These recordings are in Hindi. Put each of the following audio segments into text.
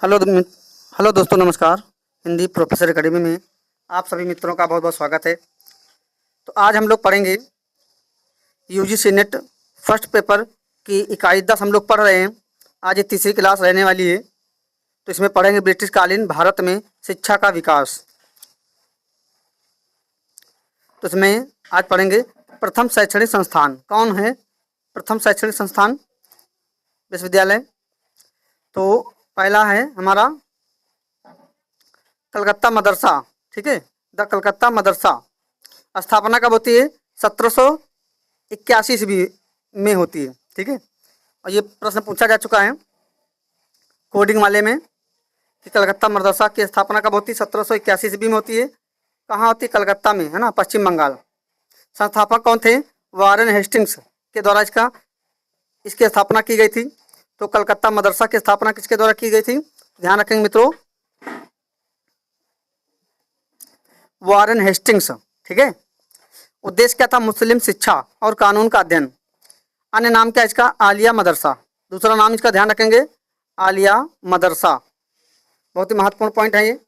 हेलो हेलो दोस्तों, नमस्कार। हिंदी प्रोफेसर एकेडमी में आप सभी मित्रों का बहुत बहुत स्वागत है। तो आज हम लोग पढ़ेंगे यूजीसी नेट फर्स्ट पेपर की इकाई 10 हम लोग पढ़ रहे हैं। आज ये तीसरी क्लास रहने वाली है। तो इसमें पढ़ेंगे ब्रिटिशकालीन भारत में शिक्षा का विकास। तो इसमें आज पढ़ेंगे प्रथम शैक्षणिक संस्थान कौन है। प्रथम शैक्षणिक संस्थान विश्वविद्यालय तो पहला है हमारा कलकत्ता मदरसा। ठीक है, द कलकत्ता मदरसा। स्थापना कब होती है? 1781 ईस्वी में होती है। ठीक है, और ये प्रश्न पूछा जा चुका है कोडिंग वाले में कि कलकत्ता मदरसा की स्थापना कब होती है? 1781 ईस्वी में होती है। कहाँ होती है? कलकत्ता में, है ना, पश्चिम बंगाल। संस्थापक कौन थे? वारेन हेस्टिंग्स के द्वारा इसकी स्थापना की गई थी। तो कलकत्ता मदरसा की स्थापना किसके द्वारा की गई थी? ध्यान रखेंगे मित्रों, वारेन हेस्टिंग्स। ठीक है। उद्देश्य क्या था? मुस्लिम शिक्षा और कानून का अध्ययन। अन्य नाम क्या है इसका? आलिया मदरसा। दूसरा नाम इसका ध्यान रखेंगे, आलिया मदरसा। बहुत ही महत्वपूर्ण पॉइंट है ये।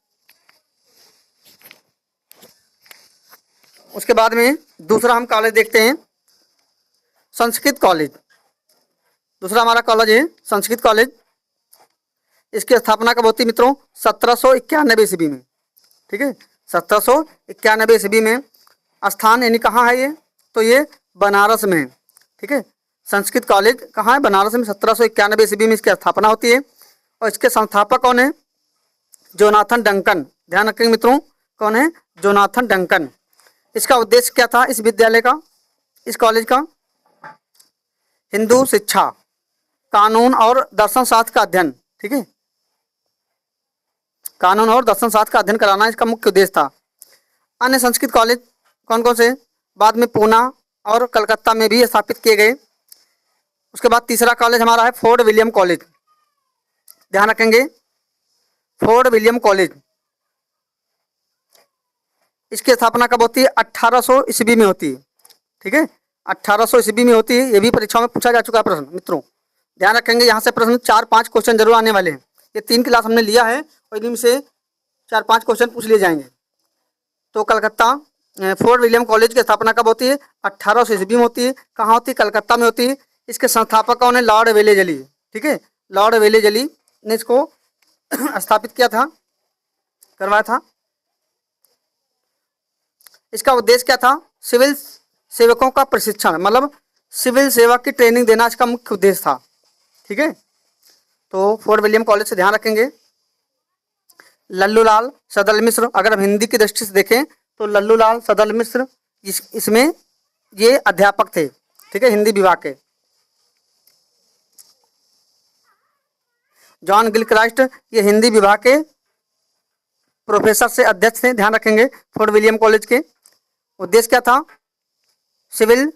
उसके बाद में दूसरा हम कॉलेज देखते हैं, संस्कृत कॉलेज। दूसरा हमारा कॉलेज है संस्कृत कॉलेज। इसकी स्थापना कब होती मित्रों? 1791 ईस्वी में। ठीक है, 1791 ईस्वी में। स्थान यानी कहाँ है ये? तो ये बनारस में है। ठीक है, संस्कृत कॉलेज कहाँ है? बनारस में। 1791 ईस्वी में इसकी स्थापना होती है। और इसके संस्थापक कौन है? Jonathan Duncan. ध्यान रखेंगे मित्रों, कौन है? Jonathan Duncan. इसका उद्देश्य क्या था इस विद्यालय का, इस कॉलेज का? हिंदू शिक्षा, कानून और दर्शन शास्त्र का अध्ययन। ठीक है, कानून और दर्शन शास्त्र का अध्ययन कराना इसका मुख्य उद्देश्य था। अन्य संस्कृत कॉलेज कौन कौन से? बाद में पूना और कलकत्ता में भी स्थापित किए गए। उसके बाद तीसरा कॉलेज हमारा है फोर्ट विलियम कॉलेज। ध्यान रखेंगे, फोर्ट विलियम कॉलेज। इसकी स्थापना कब होती है? 1800 ईस्वी में होती है। ठीक है, 1800 ईस्वी में होती है। ये भी परीक्षाओं में पूछा जा चुका है प्रश्न मित्रों। ध्यान रखेंगे, यहाँ से प्रश्न 4-5 क्वेश्चन जरूर आने वाले हैं। ये 3 क्लास हमने लिया है और इनमें से 4-5 क्वेश्चन पूछ लिए जाएंगे। तो कलकत्ता फोर्ट विलियम कॉलेज की स्थापना कब होती है? 1800 ईस्वी में होती है। कहाँ होती है? कलकत्ता में होती है। इसके संस्थापक कौन है? Lord Wellesley. ठीक है, लॉर्ड वेलेजली ने इसको स्थापित किया था, करवाया था। इसका उद्देश्य क्या था? सिविल सेवकों का प्रशिक्षण, मतलब सिविल सेवा की ट्रेनिंग देना इसका मुख्य उद्देश्य था। ठीक है, तो फोर्ट विलियम कॉलेज से ध्यान रखेंगे। लल्लूलाल सदल मिश्र, अगर हम हिंदी की दृष्टि से देखें तो लल्लूलाल सदल मिश्र इसमें ये अध्यापक थे। ठीक है, हिंदी विभाग के। जॉन गिलक्राइस्ट ये हिंदी विभाग के प्रोफेसर से अध्यक्ष थे। ध्यान रखेंगे, फोर्ट विलियम कॉलेज के। उद्देश्य क्या था? सिविल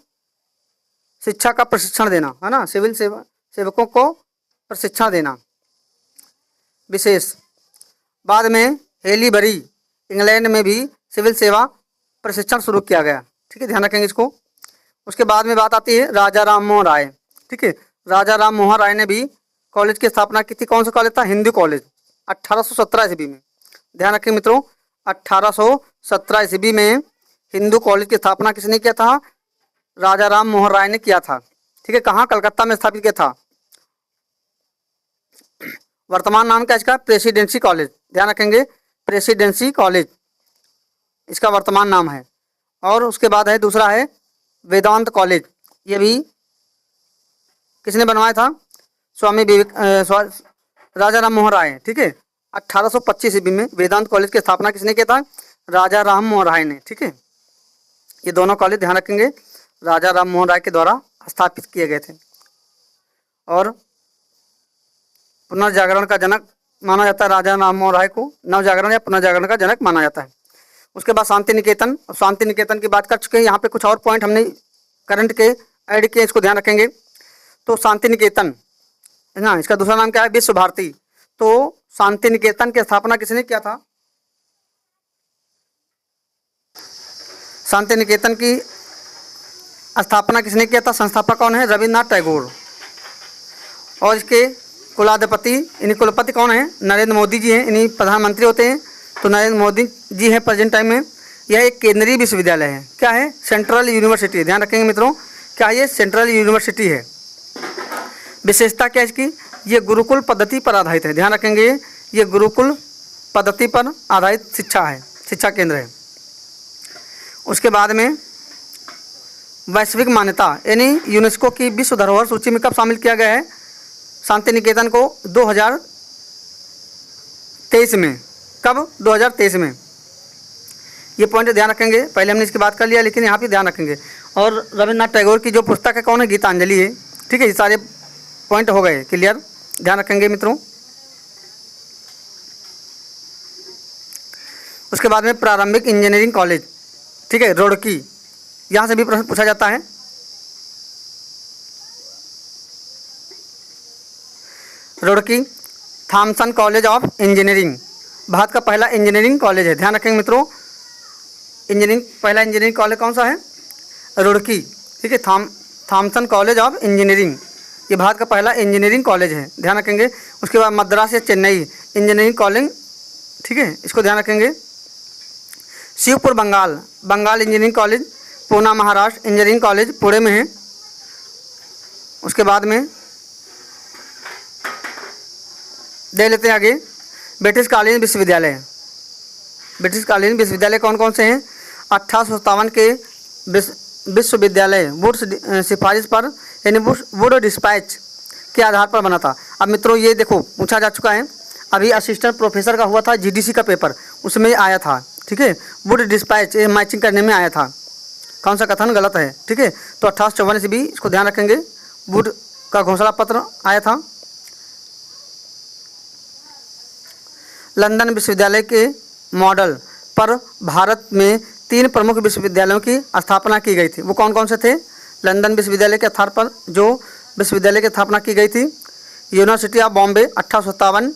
शिक्षा का प्रशिक्षण देना, है ना, सिविल सेवकों को प्रशिक्षण देना विशेष। बाद में हेलीबरी इंग्लैंड में भी सिविल सेवा प्रशिक्षण शुरू किया गया। ठीक है, ध्यान रखेंगे इसको। उसके बाद में बात आती है राजा राम मोहन राय। ठीक है, राजा राम मोहन राय ने भी कॉलेज की स्थापना की थी। कौन सा कॉलेज था? हिंदू कॉलेज, 1817 ईस्वी में। ध्यान रखें मित्रों, 1817 ईस्वी में हिंदू कॉलेज की स्थापना किसने किया था? राजा राम मोहन राय ने किया था। ठीक है, कहाँ? कलकत्ता में स्थापित किया था। वर्तमान नाम क्या इसका? Presidency college. ध्यान रखेंगे, प्रेसिडेंसी कॉलेज इसका वर्तमान नाम है। और उसके बाद है दूसरा है वेदांत कॉलेज। ये भी किसने बनवाया था? राजा राम मोहन राय। ठीक है, 1825 ईस्वी में वेदांत कॉलेज की स्थापना किसने किया था? राजा राम मोहन राय ने। ठीक है, ये दोनों कॉलेज ध्यान रखेंगे राजा राम मोहन राय के द्वारा स्थापित किए गए थे। और पुनर्जागरण का जनक माना जाता है राजा राम मोहन राय को। नवजागरण या पुनर्जागरण का जनक माना जाता है। उसके बाद शांति निकेतन। शांति निकेतन की बात कर चुके हैं। यहाँ पे कुछ और पॉइंट हमने करंट के ऐड किए, इसको ध्यान रखेंगे। तो शांति निकेतन है ना, इसका दूसरा नाम क्या है? विश्व भारती। तो शांति निकेतन की स्थापना किसने किया था? शांति निकेतन की स्थापना किसने किया था? संस्थापक कौन है? रविन्द्रनाथ टैगोर। और इसके कुलाधिपति, इन्हीं कुलपति कौन है? नरेंद्र मोदी जी हैं, इन्हीं प्रधानमंत्री होते हैं। तो नरेंद्र मोदी जी हैं प्रेजेंट टाइम में। यह एक केंद्रीय विश्वविद्यालय है। क्या है? Central university. ध्यान रखेंगे मित्रों, क्या ये सेंट्रल यूनिवर्सिटी है। विशेषता क्या है इसकी? ये गुरुकुल पद्धति पर आधारित है। ध्यान रखेंगे, ये गुरुकुल पद्धति पर आधारित शिक्षा है, शिक्षा केंद्र है। उसके बाद में वैश्विक मान्यता, यानी यूनेस्को की विश्व धरोहर सूची में कब शामिल किया गया है? शांति निकेतन को 2023 में। कब? 2023 में। ये पॉइंट ध्यान रखेंगे। पहले हमने इसकी बात कर लिया, लेकिन यहाँ पे ध्यान रखेंगे। और रविन्द्रनाथ टैगोर की जो पुस्तक है कौन है? गीतांजलि है। ठीक है, ये सारे पॉइंट हो गए क्लियर, ध्यान रखेंगे मित्रों। उसके बाद में प्रारंभिक इंजीनियरिंग कॉलेज, ठीक है, रुड़की, यहाँ से भी प्रश्न पूछा जाता है। Roorkee Thomson college of engineering Bharat का पहला इंजीनियरिंग कॉलेज है। ध्यान रखेंगे मित्रों, पहला इंजीनियरिंग कॉलेज कौन सा है? रुड़की। ठीक है, थॉमसन कॉलेज ऑफ इंजीनियरिंग, ये भारत का पहला इंजीनियरिंग कॉलेज है। ध्यान रखेंगे। उसके बाद मद्रास या चेन्नई इंजीनियरिंग कॉलेज, ठीक है, इसको ध्यान रखेंगे। Shibpur Bengal engineering college, Poona Maharashtra engineering college Pune में है। उसके बाद में देख लेते हैं आगे, ब्रिटिशकालीन विश्वविद्यालय कौन कौन से हैं? 1857 के विश्वविद्यालय वुड्स सिफारिश पर, यानी वुड डिस्पैच के आधार पर बना था। अब मित्रों ये देखो पूछा जा चुका है, अभी असिस्टेंट प्रोफेसर का हुआ था जीडीसी का पेपर, उसमें आया था। ठीक है, वुड डिस्पैच, ये मैचिंग करने में आया था। कौन सा कथन गलत है? ठीक है, तो 1854 से भी इसको ध्यान रखेंगे। वुड का घोषणा पत्र आया था। लंदन विश्वविद्यालय के मॉडल पर भारत में 3 प्रमुख विश्वविद्यालयों की स्थापना की गई थी। वो कौन कौन से थे? लंदन विश्वविद्यालय के आधार पर जो विश्वविद्यालय की स्थापना की गई थी, university of Bombay 1857,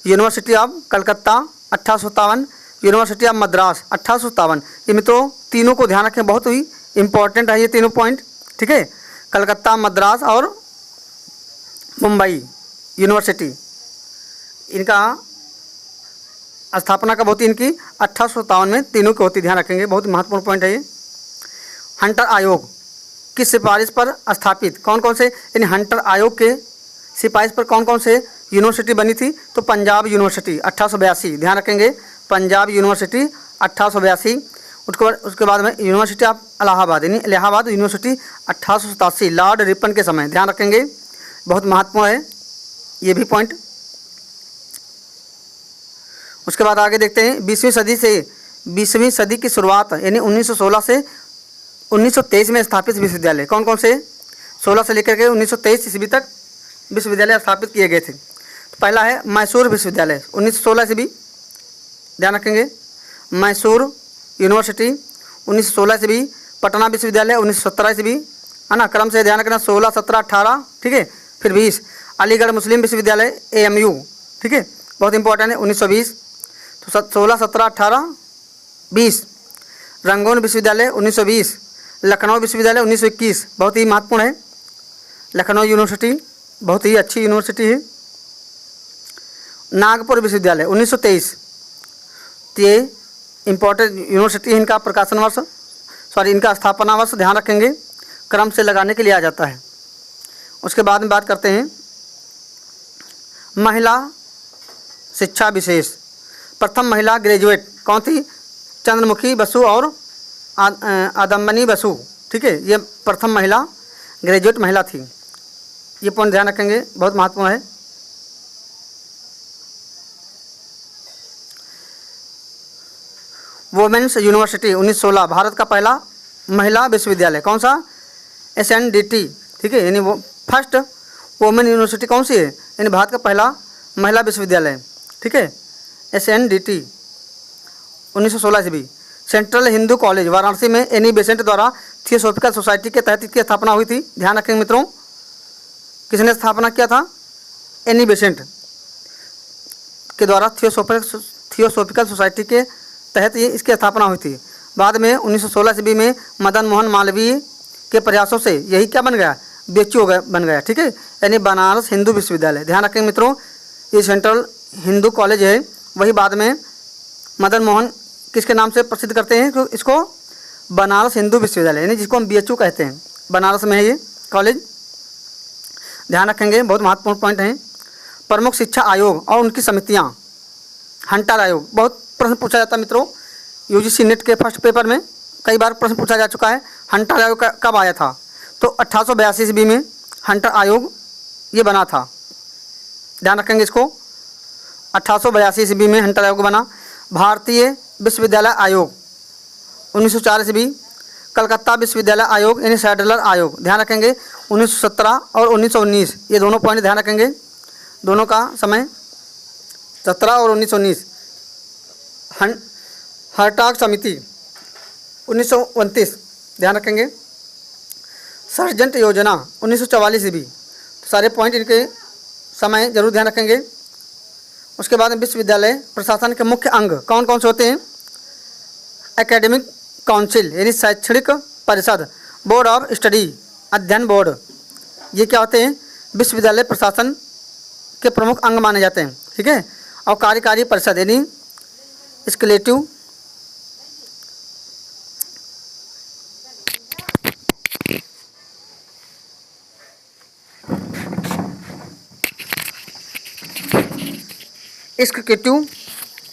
university of Calcutta 1857, university of Madras 1857। ये मित्रों तीनों को ध्यान रखें, बहुत ही इंपॉर्टेंट है ये तीनों पॉइंट। ठीक है, कलकत्ता, मद्रास और मुंबई यूनिवर्सिटी, इनका स्थापना कब होती है? इनकी 1857 में तीनों की होती, ध्यान रखेंगे, बहुत महत्वपूर्ण पॉइंट है ये। हंटर आयोग किस सिफारिश पर स्थापित? कौन कौन से, यानी हंटर आयोग के सिफारिश पर कौन कौन से यूनिवर्सिटी बनी थी? तो पंजाब यूनिवर्सिटी 1882, ध्यान रखेंगे, पंजाब यूनिवर्सिटी 1882। उसके बाद में यूनिवर्सिटी ऑफ इलाहाबाद, यानी इलाहाबाद यूनिवर्सिटी 1887, लॉर्ड रिपन के समय, ध्यान रखेंगे, बहुत महत्वपूर्ण है ये भी पॉइंट। उसके बाद आगे देखते हैं 20वीं सदी की शुरुआत, यानी 1916 से 1923 में स्थापित विश्वविद्यालय कौन कौन से? 16 से लेकर के 1923 ईस्वी तक विश्वविद्यालय स्थापित किए गए थे। तो पहला है मैसूर विश्वविद्यालय 1916 से भी, ध्यान रखेंगे, मैसूर यूनिवर्सिटी 1916 से भी। पटना विश्वविद्यालय 1917 से भी, है ना, क्रम से ध्यान रखना, 16, 17, 18, ठीक है, फिर 20। अलीगढ़ मुस्लिम विश्वविद्यालय AMU, ठीक है, बहुत इंपॉर्टेंट है, 1920। तो 16, 17, 18, 20। रंगून विश्वविद्यालय 1920। लखनऊ विश्वविद्यालय 1921, बहुत ही महत्वपूर्ण है। लखनऊ यूनिवर्सिटी बहुत ही अच्छी यूनिवर्सिटी है। नागपुर विश्वविद्यालय 1923, ये इम्पोर्टेंट यूनिवर्सिटी है। इनका प्रकाशन वर्ष, इनका स्थापना वर्ष ध्यान रखेंगे, क्रम से लगाने के लिए आ जाता है। उसके बाद में बात करते हैं महिला शिक्षा विशेष। प्रथम महिला ग्रेजुएट कौन थी? चंद्रमुखी बसु और आदमनी बसु, ठीक है, ये प्रथम महिला ग्रेजुएट महिला थी। ये पॉइंट ध्यान रखेंगे, बहुत महत्वपूर्ण है। वुमेन्स यूनिवर्सिटी 1916, भारत का पहला महिला विश्वविद्यालय कौन सा? SNDT, ठीक है, यानी वो फर्स्ट वुमेन यूनिवर्सिटी कौन सी है? यानी भारत का पहला महिला विश्वविद्यालय, ठीक है, SNDT 1916 से भी। सेंट्रल हिंदू कॉलेज वाराणसी में एनी बेसेंट द्वारा थियोसॉफिकल सोसाइटी के तहत इसकी स्थापना हुई थी। ध्यान रखेंगे मित्रों, किसने स्थापना किया था? एनी बेसेंट के द्वारा थियोसॉफिकल सोसाइटी के तहत ये इसकी स्थापना हुई थी। बाद में 1916 ईस्वी में मदन मोहन मालवीय के प्रयासों से यही क्या बन गया? BHU हो गया, बन गया, ठीक है, यानी बनारस हिंदू विश्वविद्यालय। ध्यान रखें मित्रों, ये सेंट्रल हिंदू कॉलेज है, वही बाद में मदन मोहन किसके नाम से प्रसिद्ध करते हैं, तो इसको बनारस हिंदू विश्वविद्यालय, यानी जिसको हम BHU कहते हैं, बनारस में है ये कॉलेज। ध्यान रखेंगे, बहुत महत्वपूर्ण पॉइंट हैं। प्रमुख शिक्षा आयोग और उनकी समितियां, हंटर आयोग, बहुत प्रश्न पूछा जाता है मित्रों, UGC नेट के फर्स्ट पेपर में कई बार प्रश्न पूछा जा चुका है। हंटर आयोग कब आया था, तो 1882 ईस्वी में हंटर आयोग ये बना था। ध्यान रखेंगे इसको, 1882 ईस्वी में हंटर आयोग बना। भारतीय विश्वविद्यालय आयोग 1904 ईस्वी। कलकत्ता विश्वविद्यालय आयोग यानी सैडलर आयोग, ध्यान रखेंगे 1917 और 1919, ये दोनों पॉइंट ध्यान रखेंगे, दोनों का समय 17 और 1919। हर्टाग समिति 1929, ध्यान रखेंगे। सर्जेंट योजना 1944 ईस्वी, तो सारे पॉइंट इनके समय जरूर ध्यान रखेंगे। उसके बाद विश्वविद्यालय प्रशासन के मुख्य अंग कौन कौन से होते हैं, एकेडमिक काउंसिल यानी शैक्षणिक परिषद, बोर्ड ऑफ स्टडी अध्ययन बोर्ड, ये क्या होते हैं, विश्वविद्यालय प्रशासन के प्रमुख अंग माने जाते हैं, ठीक है। और कार्यकारी परिषद यानी एक्जीक्यूटिव एक्जीक्यूटिव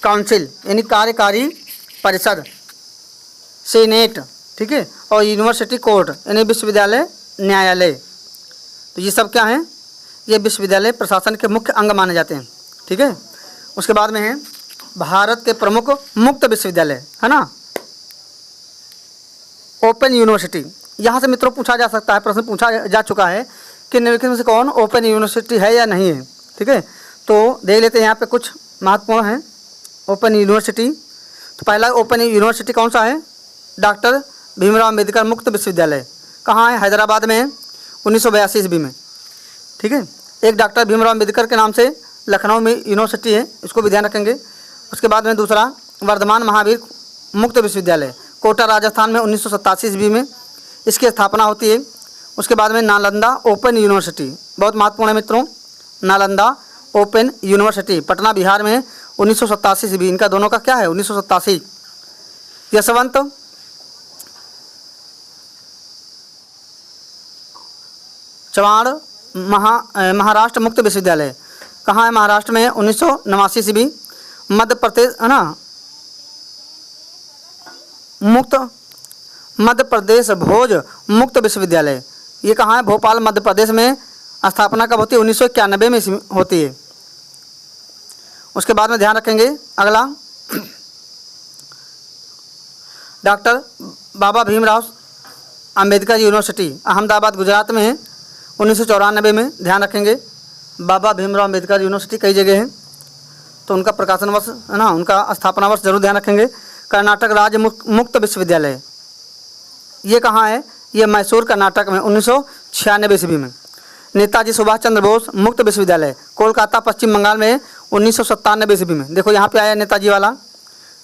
काउंसिल यानी कार्यकारी परिषद, सीनेट, ठीक है, और यूनिवर्सिटी कोर्ट यानी विश्वविद्यालय न्यायालय। तो ये सब क्या हैं, ये विश्वविद्यालय प्रशासन के मुख्य अंग माने जाते हैं, ठीक है। उसके बाद में है भारत के प्रमुख मुक्त विश्वविद्यालय, है ना, ओपन यूनिवर्सिटी। यहाँ से मित्रों पूछा जा सकता है, प्रश्न पूछा जा चुका है कि निम्नलिखित में से कौन ओपन यूनिवर्सिटी है या नहीं है, ठीक है। तो देख लेते हैं यहाँ पे कुछ महत्वपूर्ण हैं ओपन यूनिवर्सिटी। तो पहला ओपन यूनिवर्सिटी कौन सा है, डॉक्टर भीमराव अम्बेडकर मुक्त विश्वविद्यालय, कहाँ है, हैदराबाद में है, 1982 ईस्वी में, ठीक है। एक डॉक्टर भीमराव अम्बेडकर के नाम से लखनऊ में यूनिवर्सिटी है, इसको भी ध्यान रखेंगे। उसके बाद में दूसरा वर्धमान महावीर मुक्त विश्वविद्यालय, कोटा राजस्थान में 1987 ईस्वी में इसकी स्थापना होती है। उसके बाद में नालंदा ओपन यूनिवर्सिटी, बहुत महत्वपूर्ण है मित्रों, नालंदा ओपन यूनिवर्सिटी पटना बिहार में 1987 ईस्वी, इनका दोनों का क्या है 1987। यशवंत चवाण महाराष्ट्र मुक्त विश्वविद्यालय, कहाँ है, महाराष्ट्र में 1989 ईस्वी। मध्य प्रदेश, है ना, मध्य प्रदेश भोज मुक्त विश्वविद्यालय, ये कहाँ है, भोपाल मध्य प्रदेश में। स्थापना कब होती है, 1991 में होती है। उसके बाद में ध्यान रखेंगे अगला, डॉक्टर बाबा भीमराव अंबेडकर यूनिवर्सिटी अहमदाबाद गुजरात में है, 1994 में। ध्यान रखेंगे बाबा भीमराव अंबेडकर यूनिवर्सिटी कई जगह है, तो उनका प्रकाशन वर्ष, है ना, उनका स्थापना वर्ष जरूर ध्यान रखेंगे। कर्नाटक राज्य मुक्त विश्वविद्यालय, ये कहाँ है, ये मैसूर कर्नाटक में 1996 ईस्वी में। नेताजी सुभाष चंद्र बोस मुक्त विश्वविद्यालय, कोलकाता पश्चिम बंगाल में 1997 ईस्वी में। देखो यहाँ पे आया नेताजी वाला,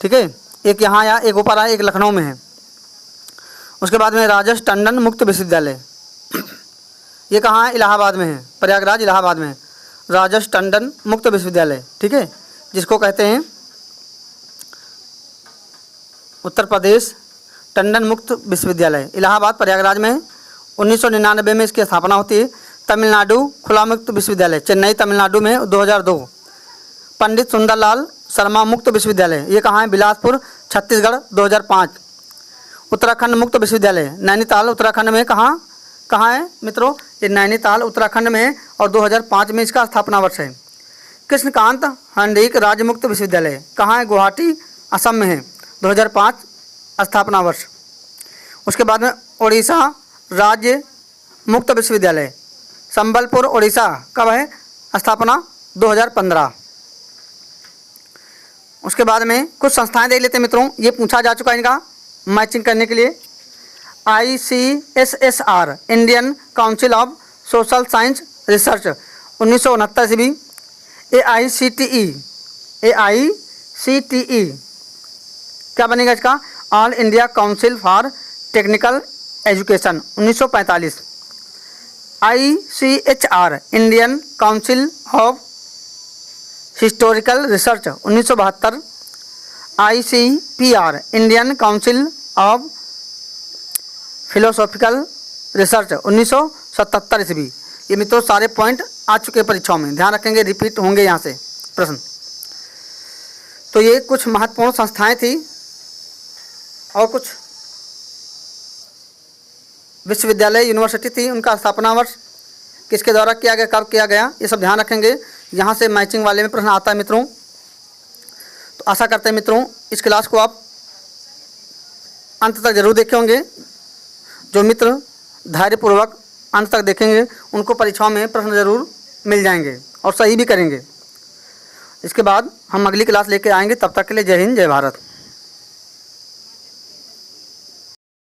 ठीक है, एक यहाँ आया, एक ऊपर आया, एक लखनऊ में है। उसके बाद में राजेश टंडन मुक्त विश्वविद्यालय, ये कहाँ है, इलाहाबाद में है, प्रयागराज इलाहाबाद में है, राजेश टंडन मुक्त विश्वविद्यालय, ठीक है, जिसको कहते हैं उत्तर प्रदेश टंडन मुक्त विश्वविद्यालय, इलाहाबाद प्रयागराज में 1999 में इसकी स्थापना होती है। तमिलनाडु खुला मुक्त विश्वविद्यालय, चेन्नई तमिलनाडु में 2002। पंडित सुंदरलाल शर्मा मुक्त विश्वविद्यालय, ये कहाँ है, बिलासपुर छत्तीसगढ़ 2005। उत्तराखंड मुक्त विश्वविद्यालय नैनीताल उत्तराखंड में, कहाँ है मित्रों, ये नैनीताल उत्तराखंड में है और 2005 में इसका स्थापना वर्ष है। कृष्णकांत हंडीक राज्य मुक्त विश्वविद्यालय, कहाँ है, गुवाहाटी असम में है, 2005 स्थापना वर्ष। उसके बाद में ओडिशा राज्य मुक्त विश्वविद्यालय संबलपुर ओडिशा, कब है, स्थापना 2015। उसके बाद में कुछ संस्थाएं देख लेते हैं मित्रों, ये पूछा जा चुका है इनका मैचिंग करने के लिए। ICSSR Indian council of social science research 1969 ईस्वी। AICTE क्या बनेगा इसका, all India council for technical education 1945। ICHR Indian council of historical research 1972, ICPR Indian council of philosophical research 1977 ईस्वी। ये मित्रों सारे पॉइंट आ चुके हैं परीक्षाओं में, ध्यान रखेंगे, रिपीट होंगे यहाँ से प्रश्न। तो ये कुछ महत्वपूर्ण संस्थाएं थी और कुछ विश्वविद्यालय यूनिवर्सिटी थी, उनका स्थापना वर्ष किसके द्वारा किया गया, कब किया गया, ये सब ध्यान रखेंगे। यहाँ से मैचिंग वाले में प्रश्न आता है मित्रों। तो आशा करते हैं मित्रों इस क्लास को आप अंत तक जरूर देखे होंगे। जो मित्र धैर्यपूर्वक अंत तक देखेंगे उनको परीक्षाओं में प्रश्न जरूर मिल जाएंगे और सही भी करेंगे। इसके बाद हम अगली क्लास लेके आएंगे, तब तक के लिए जय हिंद जय भारत।